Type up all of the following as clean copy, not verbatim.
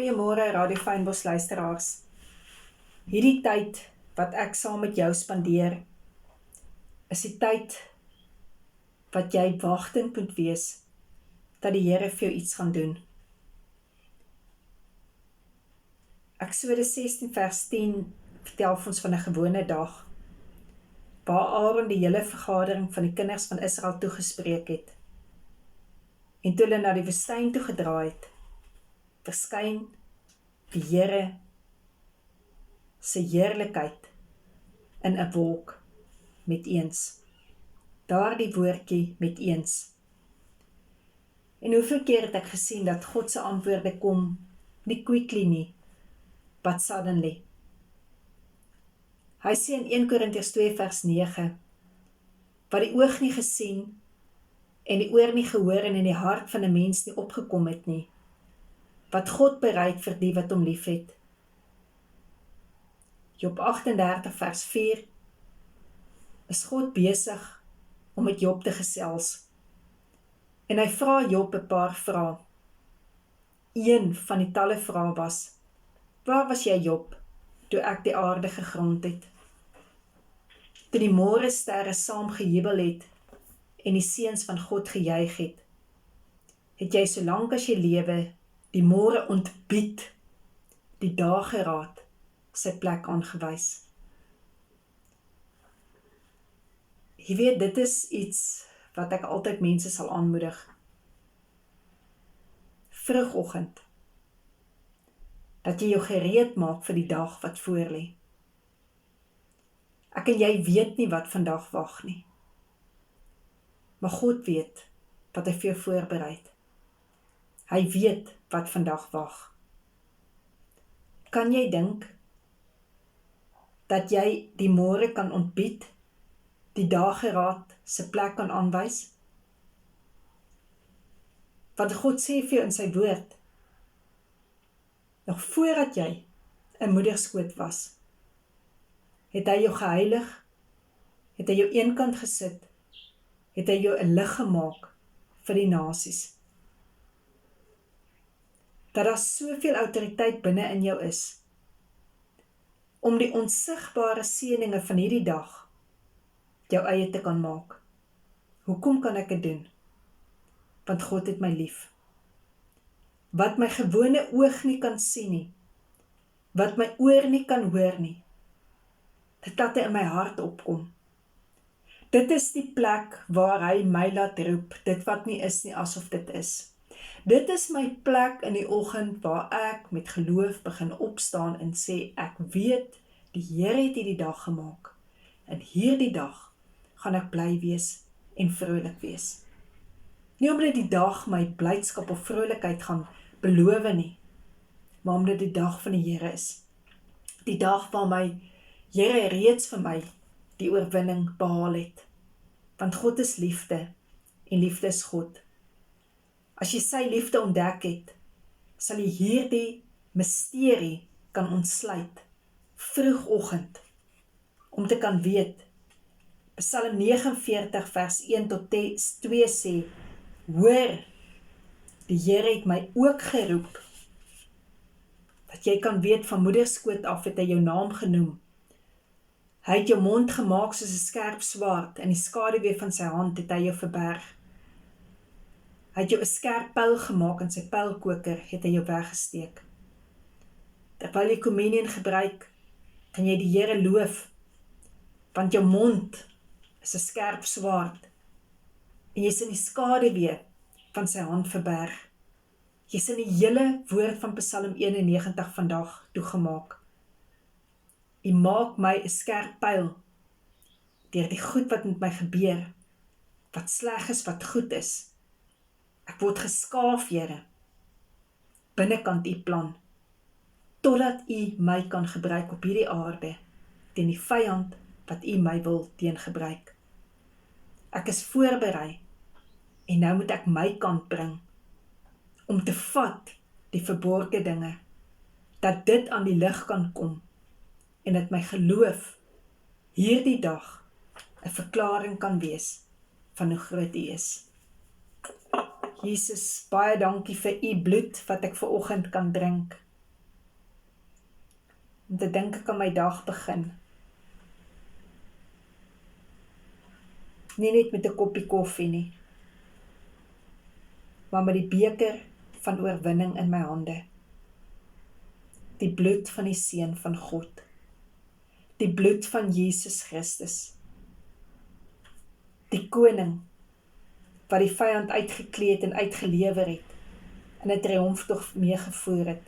Goeiemôre Radio Fynbos luisteraars. Hierdie tyd wat ek saam met jou spandeer, is die tyd wat jy wagtend moet wees, dat die Here vir jou iets gaan doen. Eksodus 16 vers 10 vertel ons van 'n gewone dag, waar Aaron die hele vergadering van die kinders van Israel toegespreek het. En toe hulle na die woestyn toe gedraai het, verskyn die Here se heerlikheid in 'n wolk met eens. Daardie woordjie met eens. En hoeveel keer het ek gesien dat God se antwoorde kom, nie quickly nie, but suddenly. Hy sê in 1 Korintiërs 2 vers 9, wat die oog nie gesien en die oor nie gehoor en in die hart van 'n mens nie opgekom het nie, wat God bereid vir die wat hom liefhet. Job 38 vers 4 is God besig om met Job te gesels. En hy vra Job 'n paar vrae. Een van die talle vrae was: waar was jy, Job, toe ek die aarde gegrond het? Toe die môre sterre saam gejubel het en die seuns van God gejuig het, het jy solank as jy lewe die môre ontbied, die dageraad sy plek aangewys. Jy weet, dit is iets wat ek altyd mense sal aanmoedig. Vroegoggend, dat jy jou gereed maak vir die dag wat voorlê. Ek en jy weet nie wat vandag wag nie. Maar God weet wat hy vir jou voorberei het. Hy weet wat vandag wag. Kan jy dink dat jy die môre kan ontbied, die dageraad se plek kan aanwys? Want God sê vir jou in sy woord, nog voordat jy in moederskoot was, het hy jou geheilig, het hy jou eenkant gesit, het hy jou 'n lig gemaak vir die nasies. Dat daar soveel autoriteit binne in jou is, om die onsigbare seëninge van hierdie dag jou eie te kan maak. Hoekom kan ek dit doen? Want God het my lief. Wat my gewone oog nie kan sien nie, wat my oor nie kan hoor nie, dit laat hy in my hart opkom. Dit is die plek waar hy my laat roep, dit wat nie is nie asof dit is. Dit is my plek in die oggend waar ek met geloof begin opstaan en sê, ek weet, die Here het hierdie dag gemaak. En hierdie dag gaan ek bly wees en vrolik wees. Nie omdat die dag my blydskap of vrolikheid gaan beloof nie, maar omdat die dag van die Here is. Die dag waar my Here reeds vir my die oorwinning behaal het. Want God is liefde en liefde is God. As jy sy liefde ontdek het, sal jy hierdie misterie kan ontsluit, vroegoggend, om te kan weet. Psalm 49 vers 1 tot 2 sê, hoor, die Here het my ook geroep, dat jy kan weet van moederskoot af het hy jou naam genoem. Hy het jou mond gemaak soos 'n skerp swaard, en die skaduwee van sy hand het hy jou verberg. Hy het jou 'n skerp pyl gemaak, en sy pylkoker het hy jou weggesteek. Terwyl jy kommunion gebruik, kan jy die Here loof, want jou mond is 'n skerp swaard, en jy is in die skaduwee van sy hand verberg. Jy is in die hele woord van Psalm 91 vandag toegemaak. U maak my 'n skerp pyl, deur die goed wat met my gebeur, wat sleg is, wat goed is. Ek word geskaaf, Here, binnekant u plan, totdat u my kan gebruik op hierdie aarde, teen die vyand wat u my wil teengebruik. Ek is voorberei, en nou moet ek my kant bring, om te vat die verborgde dinge, dat dit aan die lig kan kom, en dat my geloof hierdie dag 'n verklaring kan wees van hoe groot u is. Jesus, baie dankie vir u bloed wat ek vanoggend kan drink. om te dink ek aan my dag begin. Nie net met 'n koppie koffie nie, maar met die beker van oorwinning in my hande. Die bloed van die Seun van God. Die bloed van Jesus Christus. Die koning wat die vyand uitgekleed en uitgelewer het, en 'n triomftog meegevoer het.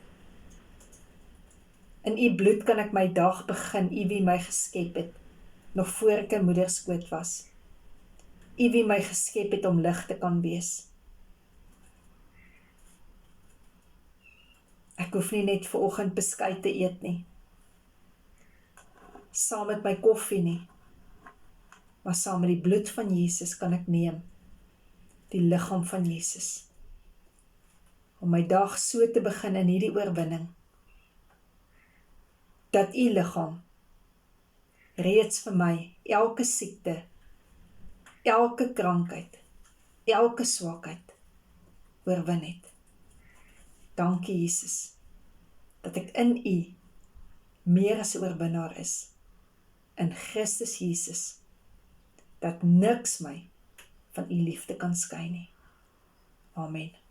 In u bloed kan ek my dag begin, u wie my geskep het, nog voor ek in moederskoot was. U wie my geskep het om lig te kan wees. Ek hoef nie net vanoggend beskuit te eet nie, saam met my koffie nie, maar saam met die bloed van Jesus kan ek neem, die liggaam van Jesus, om my dag so te begin in hierdie oorwinning, dat u liggaam reeds vir my elke siekte, elke krankheid, elke swakheid oorwin het. Dankie Jesus, dat ek in u meer as 'n oorwinnaar is, in Christus Jesus, dat niks my van u liefde kan skei nie. Amen.